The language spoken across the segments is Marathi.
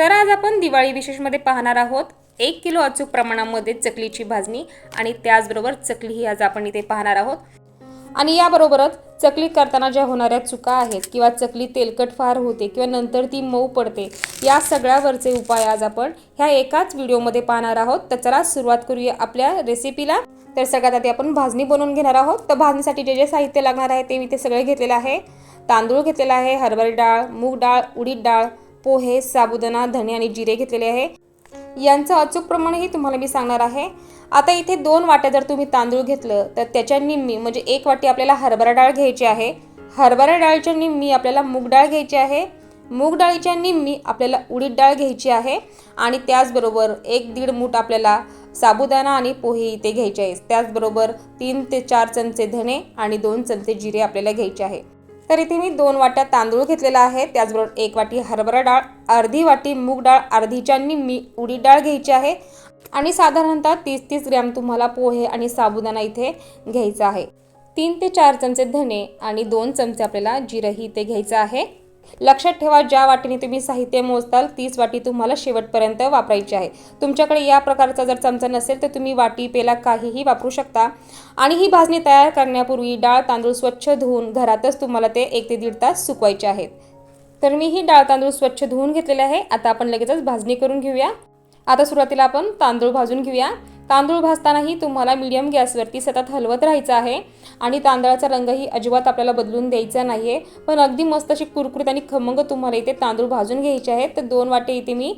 तर आज आपण दिवाळी विशेषमध्ये पाहणार आहोत 1 किलो अचूक प्रमाणामध्ये चकलीची भाजणी आणि त्याचबरोबर चकली ही आज आपण इथे पाहणार आहोत। आणि याबरोबरच चकली करताना ज्या होणाऱ्या चुका आहेत किंवा चकली तेलकट फार होते किंवा नंतर ती मऊ पडते, या सगळ्यावरचे उपाय आज आपण ह्या एकाच व्हिडिओमध्ये पाहणार आहोत। तर चला सुरुवात करूया आपल्या रेसिपीला। तर सगळ्यात आधी आपण भाजणी बनवून घेणार आहोत। तर भाजणीसाठी जे जे साहित्य लागणार आहे ते मी ते सगळे घेतलेले आहे। तांदूळ घेतलेला आहे, हरभरा डाळ, मूग डाळ, उडीद डाळ, पोहे, साबुदाणा, धणे आणि जिरे घेतलेले आहे। यांचं अचूक प्रमाणही तुम्हाला मी सांगणार आहे। आता इथे 2 वाट्या जर तुम्ही तांदूळ घेतलं तर त्याच्या निम्मी म्हणजे 1 वाटी आपल्याला हरभरा डाळ घ्यायची आहे। हरभरा डाळीच्या निम्मी आपल्याला मूग डाळ घ्यायची आहे। मूग डाळीच्या निम्मी आपल्याला उडीद डाळ घ्यायची आहे आणि त्याचबरोबर 1-1.5 मूठ आपल्याला साबुदाणा आणि पोहे इथे घ्यायचे आहेत। त्याचबरोबर 3 ते 4 चमचे धणे आणि 2 चमचे जिरे आपल्याला घ्यायचे आहे। तर इथे मी 2 वाट्या तांदूळ घेतलेला आहे, त्याचबरोबर 1 वाटी हरभरा डाळ, अर्धी वाटी मूग डाळ, अर्धीच्या निम्मी उडीद डाळ घ्यायची आहे आणि साधारणतः 30-30 ग्रॅम तुम्हाला पोहे आणि साबुदाणा इथे घ्यायचा आहे। 3 ते 4 चमचे धणे आणि 2 चमचे आपल्याला जिरेही इथे घ्यायचं आहे। लक्षात ठेवा, ज्या वाटीने तुम्ही साहित्य मोजताल तीच वाटी तुम्हाला शेवटपर्यंत वापरायची आहे। तुमच्याकडे या प्रकारचा जर चमचा नसेल तर तुम्ही वाटी, पेला काहीही वापरू शकता। आणि ही भाजणी तयार करण्यापूर्वी डाळ तांदूळ स्वच्छ धुवून घरातच तुम्हाला ते 1 ते 1.5 तास सुकवायचे आहेत। तर मी ही डाळ तांदूळ स्वच्छ धुवून घेतलेले आहे। आता आपण लगेचच भाजणी करून घेऊया। आता सुरुवातीला आपण तांदूळ भाजून घेऊया। तांदूळ भाजतानाही तुम्हाला मीडियम गॅसवरती सतत हलवत राहायचं आहे आणि तांदळाचा रंगही अजिबात आपल्याला बदलून द्यायचा नाहीये, पण अगदी मस्त अशी कुरकुरीत आणि खमंग तुम्हाला इथे तांदूळ भाजून घ्यायचे आहेत। तर 2 वाटे इथे मी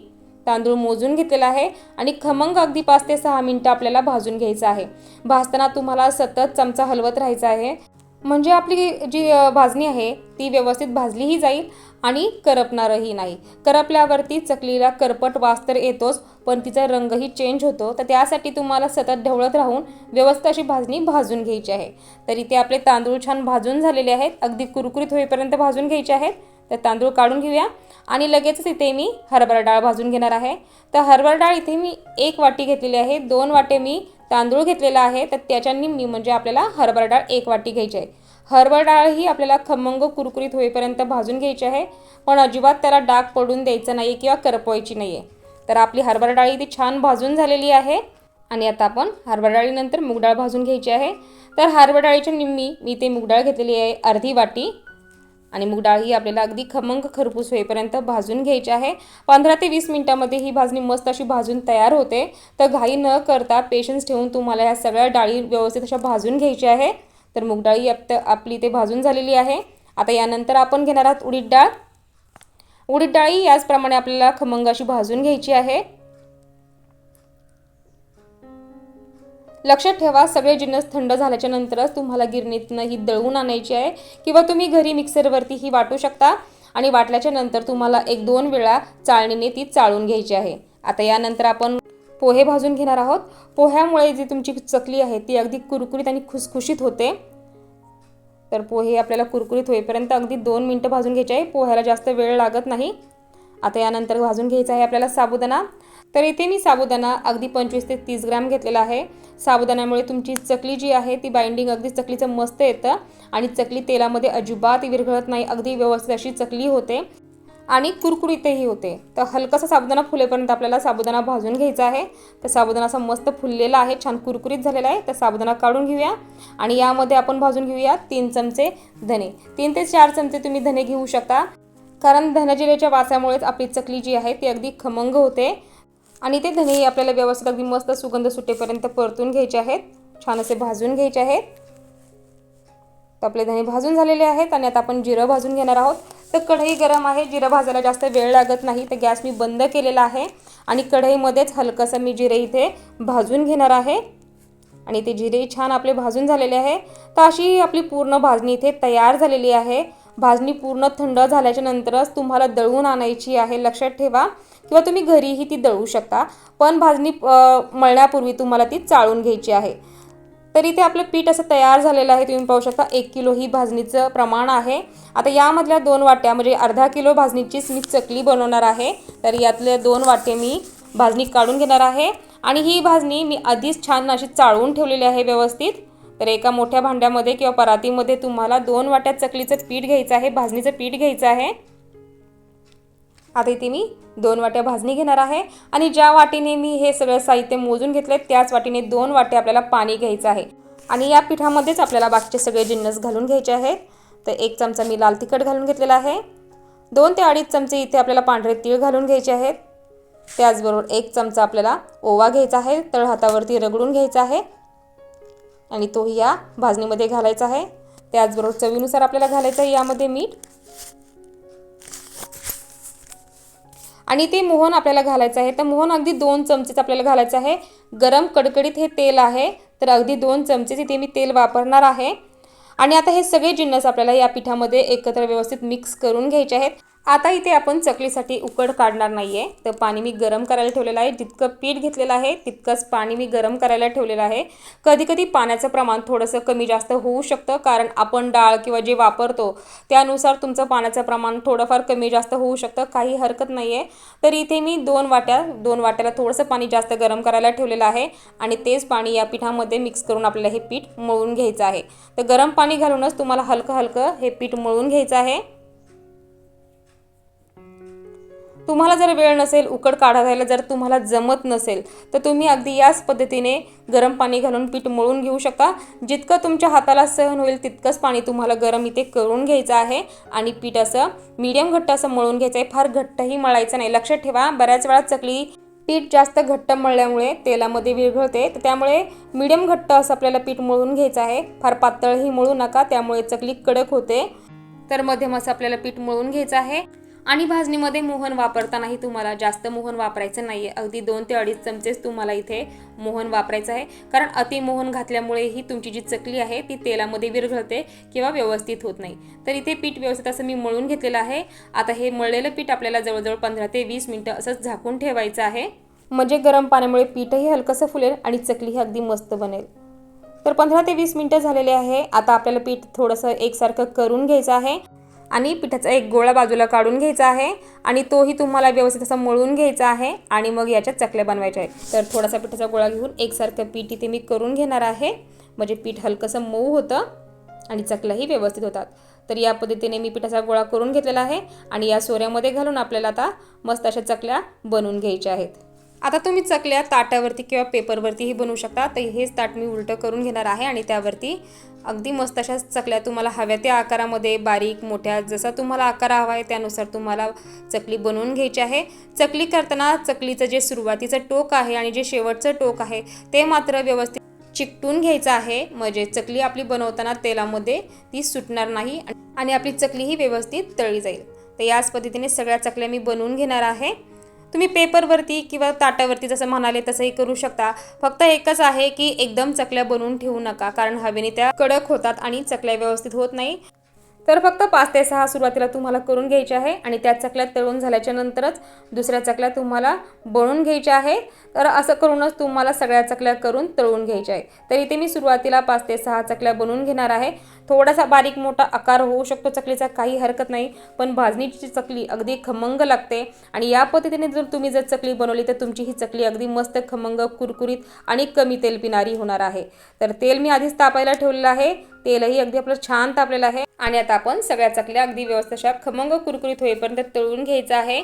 तांदूळ मोजून घेतलेला आहे आणि खमंग अगदी 5 ते 6 मिनिटं आपल्याला भाजून घ्यायचं आहे। भाजताना तुम्हाला सतत चमचा हलवत राहायचा आहे, म्हणजे आपली जी भाजणी आहे ती व्यवस्थित भाजलीही जाईल आणि करपणारही नाही। करपल्यावरती चकलीला करपट वास तर येतोच, पण तिचा रंगही चेंज होतो। तर त्यासाठी तुम्हाला सतत ढवळत राहून व्यवस्थित अशी भाजणी भाजून घ्यायची आहे। तर इथे आपले तांदूळ छान भाजून झालेले आहेत, अगदी कुरकुरीत होईपर्यंत भाजून घ्यायचे आहेत। तर तांदूळ काढून घेऊया आणि लगेचच इथे मी हरभरा डाळ भाजून घेणार आहे। तर हरभरा डाळ इथे मी 1 वाटी घेतलेली आहे, 2 वाटे मी तांदूळ घेतलेला आहे, तर त्याच्या निम्मी म्हणजे आपल्याला हरभरा डाळ 1 वाटी घ्यायची आहे। हरभरा डाळ ही आपल्याला खमंग कुरकुरीत होईपर्यंत भाजून घ्यायची आहे, पण अजिबात त्याला डाग पडून द्यायचा नाही किंवा करपवायची नाही आहे। तर आपली हरभरा डाळ इथे छान भाजून झालेली आहे आणि आता आपण हरभरा डाळीनंतर मूग डाळ भाजून घ्यायची आहे। तर हरभरा डाळीच्या निम्मी मी ते मूग डाळ घेतलेली आहे, अर्धी वाटी, आणि मूग डाळ ही आपल्याला अगदी खमंग खरपूस होईपर्यंत भाजून घ्यायची आहे। 15 ते 20 मिनिटांमध्ये ही भाजणी मस्त अशी भाजून तयार होते। तर घाई न करता पेशन्स ठेवून तुम्हाला ह्या सगळ्या डाळी व्यवस्थित अशा भाजून घ्यायच्या आहे। तर मूग डाळी आपली ते भाजून झालेली आहे। आता यानंतर आपण घेणार आहोत उडीद डाळ। उडीद डाळी याचप्रमाणे आपल्याला खमंग अशी भाजून घ्यायची आहे। लक्षात ठेवा, सगळे जिन्नस थंड झाल्याच्या नंतरच तुम्हाला गिरणीतनं ही दळून आणायची आहे किंवा तुम्ही घरी मिक्सरवरती ही वाटू शकता आणि वाटल्याच्या नंतर तुम्हाला 1-2 वेळा चाळणीने ती चाळून घ्यायची आहे। आता यानंतर आपण पोहे भाजून घेणार आहोत। पोह्यामुळे जी तुमची चकली आहे ती अगदी कुरकुरीत आणि खुसखुशीत होते। तर पोहे आपल्याला कुरकुरीत होईपर्यंत अगदी 2 मिनिटं भाजून घ्यायचे आहे, पोह्याला जास्त वेळ लागत नाही। आता यानंतर भाजून घ्यायचा आहे आपल्याला साबुदाणा। तर इथे मी साबुदाणा अगदी 25 ते 30 ग्रॅम घेतलेला आहे। साबुदाण्यामुळे तुमची चकली जी आहे ती बाइंडिंग अगदी चकलीचं मस्त येतं आणि चकली तेलामध्ये अजिबात विरघळत नाही, अगदी व्यवस्थित अशी चकली होते आणि कुरकुरीतही होते। तर हलकासा साबुदाणा फुलेपर्यंत आपल्याला साबुदाणा भाजून घ्यायचा आहे। तर साबुदाणा असा मस्त फुललेला आहे, छान कुरकुरीत झालेला आहे। तर साबुदाणा काढून घेऊया आणि यामध्ये आपण भाजून घेऊया 3 चमचे धणे। 3 ते 4 चमचे तुम्ही धणे घेऊ शकता, कारण धनेजिऱ्याच्या वासामुळेच आपली चकली जी आहे ती अगदी खमंग होते। आणि ते धणे आपल्याला व्यवस्थित अगदी मस्त सुगंध सुटेपर्यंत परतून घ्यायचे आहेत, छान असे भाजून घ्यायचे आहेत। तर आपले धणे भाजून झालेले आहेत आणि आता आपण जिरं भाजून घेणार आहोत। तर कढई गरम आहे, जिरं भाजायला जास्त वेळ लागत नाही। तर गॅस मी बंद केलेला आहे आणि कढईमध्येच हलकंसं मी जिरे इथे भाजून घेणार आहे आणि ते जिरे छान आपले भाजून झालेले आहे। तर अशी आपली पूर्ण भाजणी इथे तयार झालेली आहे। भाजणी पूर्ण थंड झाल्याच्या नंतरच तुम्हाला दळून आणायची आहे, लक्षात ठेवा, किंवा तुम्ही घरीही ती दळू शकता, पण भाजणी मळण्यापूर्वी तुम्हाला ती चाळून घ्यायची आहे। तर इथे आपलं पीठ असं तयार झालेलं आहे, तुम्ही पाहू शकता 1 किलो ही भाजणीचं प्रमाण आहे। आता यामधल्या 2 वाट्या म्हणजे अर्धा किलो भाजणीचीच मी चकली बनवणार आहे। तर यातले 2 वाटे मी भाजणी काढून घेणार आहे आणि ही भाजणी मी आधीच छान अशी चाळून ठेवलेली आहे व्यवस्थित। तर एका मोठ्या भांड्यामध्ये किंवा परातीमध्ये तुम्हाला 2 वाट्या चकलीचं पीठ घ्यायचं आहे, भाजणीचं पीठ घ्यायचं आहे। आता इथे मी 2 वाट्या भाजणी घेणार आहे आणि ज्या वाटीने मी हे सगळं साहित्य मोजून घेतले त्याच वाटीने 2 वाट्या आपल्याला पाणी घ्यायचं आहे आणि या पिठामध्येच आपल्याला बाकीचे सगळे जिन्नस घालून घ्यायचे आहेत। तर 1 चमचा मी लाल तिखट घालून घेतलेला आहे, 2 ते 2.5 चमचे इथे आपल्याला पांढरे तीळ घालून घ्यायचे आहेत। त्याचबरोबर 1 चमचा आपल्याला ओवा घ्यायचा आहे, तळहातावरती रगडून घ्यायचा आहे आणि तोही या भाजणीमध्ये घालायचा आहे। त्याचबरोबर चवीनुसार आपल्याला घालायचं आहे यामध्ये मीठ आणि ते मोहन आपल्याला घालायचं आहे। तर मोहन अगदी 2 चमचेच आपल्याला घालायचं आहे। गरम कडकडीत हे तेल आहे, तर अगदी 2 चमचेच इथे मी तेल वापरणार आहे आणि आता हे सगळे जिन्नस आपल्याला या पिठामध्ये एकत्र व्यवस्थित मिक्स करून घ्यायचे आहेत। आता इथे आपण चकलीसाठी उकड काढणार नाहीये, तर पाणी मी गरम करायला ठेवलेलं आहे। जितकं पीठ घेतलेलं आहे तितकंच पाणी मी गरम करायला ठेवलेलं आहे। कधी कधी पाण्याचं प्रमाण थोडंसं कमी जास्त होऊ शकतं, कारण आपण डाळ किंवा जे वापरतो त्यानुसार तुमचं पाण्याचं प्रमाण थोडंफार कमी जास्त होऊ शकतं, काही हरकत नाही आहे। तर इथे मी 2 वाट्याला थोडंसं पाणी जास्त गरम करायला ठेवलेलं आहे आणि तेच पाणी या पिठामध्ये मिक्स करून आपल्याला हे पीठ मळून घ्यायचं आहे। तर गरम पाणी घालूनच तुम्हाला हलकं हलकं हे पीठ मळून घ्यायचं आहे। तुम्हाला जर वेळ नसेल, उकड काढायला जर तुम्हाला जमत नसेल, तर तुम्ही अगदी याच पद्धतीने गरम पाणी घालून पीठ मळून घेऊ शकता। जितकं तुमच्या हाताला सहन होईल तितकंच पाणी तुम्हाला गरम इथे करून घ्यायचं आहे आणि पीठ असं मीडियम घट्ट असं मळून घ्यायचं आहे, फार घट्टही मळायचं नाही। लक्षात ठेवा, बऱ्याच वेळा चकली पीठ जास्त घट्ट मळल्यामुळे तेलामध्ये विरघळते, तर त्यामुळे मीडियम घट्ट असं आपल्याला पीठ मळून घ्यायचं आहे। फार पातळही मळू नका, त्यामुळे चकली कडक होते। तर मध्यम असं आपल्याला पीठ मळून घ्यायचं आहे आणि भाजणीमध्ये मोहन वापरतानाही तुम्हाला जास्त मोहन वापरायचं नाही आहे, अगदी 2 ते 2.5 चमचेच तुम्हाला इथे मोहन वापरायचं आहे, कारण अति मोहन घातल्यामुळे ही तुमची जी चकली आहे ती तेलामध्ये विरघळते किंवा व्यवस्थित होत नाही। तर इथे पीठ व्यवस्थित असं मी मळून घेतलेलं आहे। आता हे मळलेलं पीठ आपल्याला जवळजवळ 15 ते 20 मिनिटं असंच झाकून ठेवायचं आहे, म्हणजे गरम पाण्यामुळे पीठही हलकंसं फुलेल आणि चकलीही अगदी मस्त बनेल। तर 15 ते 20 मिनिटं झालेले आहे। आता आपल्याला पीठ थोडंसं एकसारखं करून घ्यायचं आहे आणि पिठाचा एक गोळा बाजूला काढून घ्यायचा आहे आणि तोही तुम्हाला व्यवस्थित असा मळून घ्यायचा आहे आणि मग याच्या चकल्या बनवायच्या आहेत। तर थोडासा पिठाचा गोळा घेऊन एकसारखं पीठ इथे मी करून घेणार आहे, म्हणजे पीठ हलकंसं मऊ होतं आणि चकल्याही व्यवस्थित होतात। तर या पद्धतीने मी पिठाचा गोळा करून घेतलेला आहे आणि या सोऱ्यामध्ये घालून आपल्याला आता मस्त अशा चकल्या बनवून घ्यायच्या आहेत। आता तुम्ही चकल्या ताटावरती किंवा पेपरवरतीही बनवू शकता। तर हेच ताट मी उलटं करून घेणार आहे आणि त्यावरती अगदी मस्त अशा चकल्या तुम्हाला हव्या त्या आकारामध्ये, बारीक मोठ्या जसा तुम्हाला आकार हवा आहे त्यानुसार तुम्हाला चकली बनवून घ्यायची आहे। चकली करताना चकलीचं जे सुरुवातीचं टोक आहे आणि जे शेवटचं टोक आहे ते मात्र व्यवस्थित चिकटून घ्यायचं आहे, म्हणजे चकली आपली बनवताना तेलामध्ये ती सुटणार नाही आणि आपली चकलीही व्यवस्थित तळली जाईल। तर याच पद्धतीने सगळ्या चकल्या मी बनवून घेणार आहे। तुम्ही पेपरवरती किंवा ताटावरती जसं म्हणाले तसंही करू शकता। फक्त एकच आहे की एकदम चकल्या बनवून ठेवू नका, कारण हवेने त्या कडक होतात आणि चकल्या व्यवस्थित होत नाही। तर फक्त 5 ते 6 सुरुवातीला तुम्हाला करून घ्यायचे आहे आणि त्या चकल्या तळून झाल्याच्या नंतरच दुसऱ्या चकल्या तुम्हाला बनवून घ्यायच्या आहे। तर असं करूनच तुम्हाला सगळ्या चकल्या करून तळून घ्यायच्या आहे। तर इथे मी सुरुवातीला 5 ते 6 चकल्या बनवून घेणार आहे। थोडासा बारीक मोठा आकार होऊ शकतो चकलीचा, काही हरकत नाही, पण भाजणीची चकली अगदी खमंग लागते आणि या पद्धतीने जर तुम्ही चकली बनवली तर तुमची ही चकली अगदी मस्त खमंग, कुरकुरीत आणि कमी तेल पिणारी होणार आहे। तर तेल मी आधीच तापायला ठेवलेलं आहे, तेलही अगदी आपलं छान तापलेलं आहे आणि आता आपण सगळ्या चकल्या अगदी व्यवस्थित अशा खमंग कुरकुरीत होईपर्यंत तळून घ्यायचं आहे।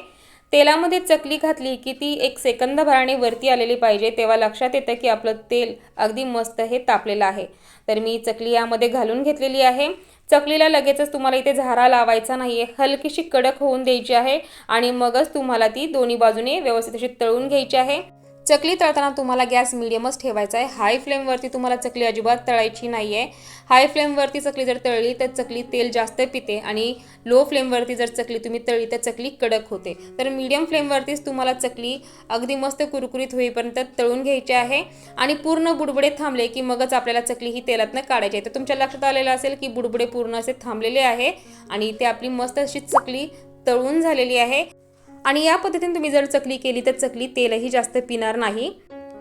तेलामध्ये चकली घातली की ती 1 सेकंदभराने वरती आलेली पाहिजे, तेव्हा लक्षात येतं की आपलं तेल अगदी मस्त हे तापलेलं आहे। तर मी चकली यामध्ये घालून घेतलेली आहे। चकलीला लगेचच तुम्हाला इथे झारा लावायचा नाहीये, हलकीशी कडक होऊन द्यायची आहे आणि मगच तुम्हाला ती दोन्ही बाजूने व्यवस्थित अशी तळून घ्यायची आहे। चकली तळताना तुम्हाला गॅस मीडियमच ठेवायचा आहे, हाय फ्लेमवरती तुम्हाला चकली अजिबात तळायची नाही आहे। हाय फ्लेमवरती चकली जर तळली तर चकली तेल जास्त पिते आणि लो फ्लेमवरती जर चकली तुम्ही तळली तर चकली कडक होते। तर मीडियम फ्लेमवरतीच तुम्हाला चकली अगदी मस्त कुरकुरीत होईपर्यंत तळून घ्यायची आहे आणि पूर्ण बुडबुडे थांबले की मगच आपल्याला चकली ही तेलातनं काढायची आहे। तर तुमच्या लक्षात आलेलं असेल की बुडबुडे पूर्ण असे थांबलेले आहे आणि इथे आपली मस्त अशी चकली तळून झालेली आहे आणि या पद्धतीने तुम्ही जर चकली केली तर चकली तेलही जास्त पिणार नाही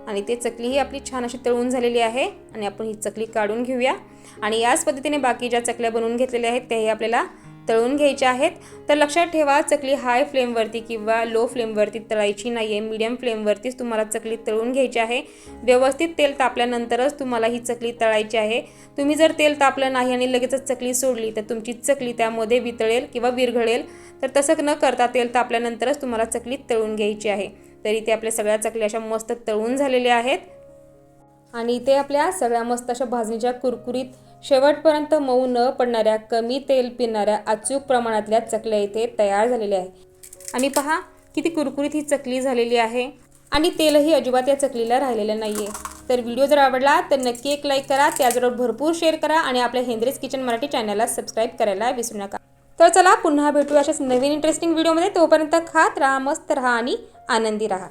आणि ते चकलीही आपली छान अशी तळून झालेली आहे आणि आपण ही चकली काढून घेऊया आणि याच पद्धतीने बाकी ज्या चकल्या बनवून घेतलेल्या आहेत त्याही आपल्याला तळून घ्यायच्या आहेत। तर लक्षात ठेवा, चकली हाय फ्लेमवरती किंवा लो फ्लेमवरती तळायची नाही आहे, मीडियम फ्लेमवरतीच तुम्हाला चकली तळून घ्यायची आहे। व्यवस्थित तेल तापल्यानंतरच तुम्हाला ही चकली तळायची आहे। तुम्ही जर तेल तापलं नाही आणि लगेचच चकली सोडली तर तुमची चकली त्यामध्ये वितळेल किंवा विरघळेल। तर तसं न करता तेल तापल्यानंतरच तुम्हाला चकली तळून घ्यायची आहे। तर इथे आपल्या सगळ्या चकल्या अशा मस्त तळून झालेल्या आहेत आणि इथे आपल्या सगळ्या मस्त अशा भाजणीच्या कुरकुरीत, शेवटपर्यंत मऊ न पडणाऱ्या, कमी तेल पिणाऱ्या अचूक प्रमाणातल्या चकल्या इथे तयार झालेल्या आहेत। आणि पहा किती कुरकुरीत ही चकली झालेली आहे आणि तेलही अजिबात या चकलीला राहिलेलं नाही आहे। तर व्हिडिओ जर आवडला तर नक्की एक लाईक करा, त्याचबरोबर भरपूर शेअर करा आणि आपल्या हेनरीज किचन मराठी चॅनलला सबस्क्राईब करायला विसरू नका। तर चला पुन्हा भेटू अशाच नवीन इंटरेस्टिंग व्हिडिओमध्ये। तोपर्यंत खात राहा, मस्त राहा आणि आनंदी राहा।